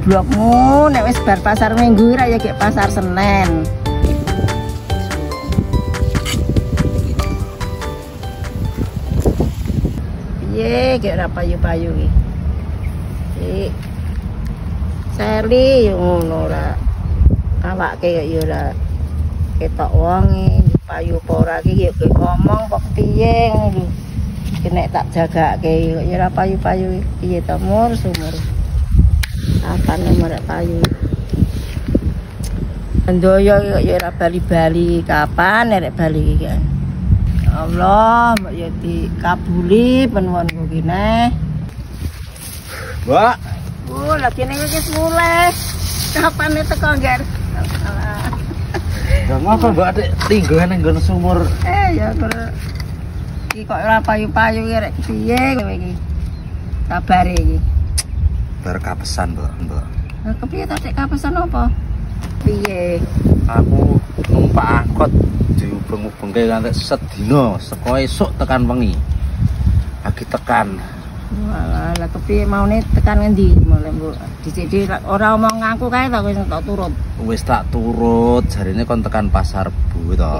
goblokmu nek wis bar pasar Minggu ra ya gek pasar Senen. Piye gek ora payu-payu iki. Sik. Seli yo ngono ora. Awake kok yo ora ketok wong payu apa ora iki yo ngomong kok piye ngono. Nek tak jagake kok yo ora payu-payu piye to mur sumur. Apa nomor payu. Ndoyo kok yo ora bali-bali kapan nek bali iki kan. Allah mbok yo dikabuli penwonku ki neh. Mbak. Oh, lagi ning wis mulai. Kapan teko ngger? Lah ngapa Mbak atik tinggal ning nggon sumur? Ya iki kok ora payu-payu iki rek piye kowe iki? Kabare iki. Bar kapesan, Mbak. Lah kepiye ta cek kapesan apa? Piye? Aku numpak angkot dihubung-hubungke nganti sedina saka esuk tekan wengi. Lagi tekan. Walah, lah kepiye maune tekan ngendi mulai mbok? Dicik ora omong ngaku kae ta wis tak turut. Wis tak turut, jarine kon tekan pasar Bu to.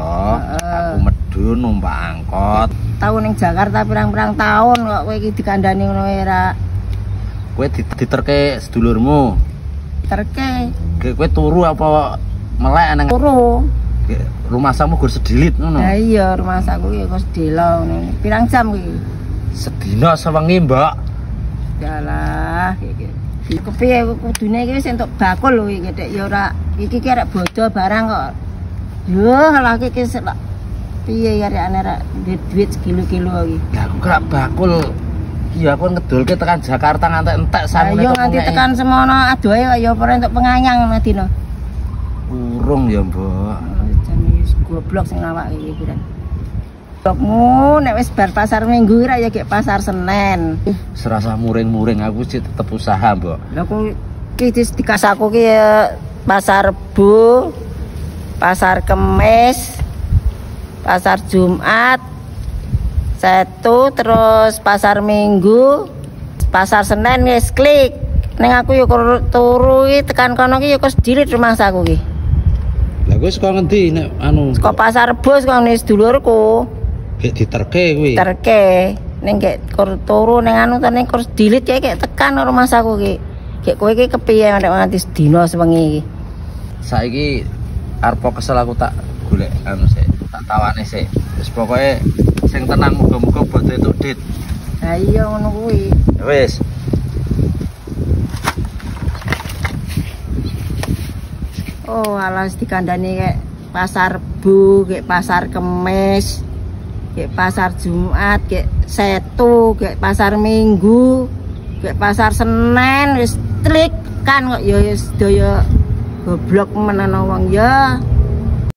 Aku medun numpak angkot. Tau ning Jakarta pirang-pirang tahun kok kowe iki dikandani ngono ora. Kowe diterke sedulurmu. Terke. Kowe turu apa melek nang Turu. Rumah samu gur sedilit ngono. Lah iya, rumah saku ya kok sedelo ngene. Pirang jam iki? Sedina sewengi, Mbak. Yalah, iki. Kepiye kudune iki wis entuk bakul lho iki Dek ya ora iki ki arek bodo barang kok. Yo lah iki piye ya arek duit sekilo-kilo iki. Lah aku gak bakul. Iya aku ngedolke tekan Jakarta nganti entek samune. Ayo nganti tekan semono adohe kok ya ora entuk penganyang Madina. Urung ya, Mbak. Jane wis goblok sing awake iki piran. Goblokmu nek wis bar pasar Minggu ra ya gek pasar Senen. Serasa muring-muring aku sih tetep usaha, Mbak. Lah kok iki dikasaku ki ya pasar Bu, pasar Kemis, pasar Jumat, Sabtu, terus pasar Minggu, pasar Senen wis klik. Ning aku yo turu iki tekan kono ki yo kok dirit rumah saku ki. Lah kowe saka ngendi nek anu? Saka pasar Bos kok ning sedulurku. Gek diterke kuwi. Terke ning gek turu ning anu to ning kurs dilit kayak tekan rumah saku ki. Gek kowe iki kepiye nek nganti sedina sewengi iki. Saiki arep kesel aku tak golek anu sik, tak tawane sik. Wis pokoke sing tenang muga-muga bodo entuk dit. Ha iya ngono kuwi. Wis. Oh, alas dikandani kayak pasar Bu, kayak pasar Kemis, kayak pasar Jumat, kayak Sabtu, kayak pasar Minggu, kayak pasar Senen, wis trik kan kok ya wis daya goblok menawa wong ya.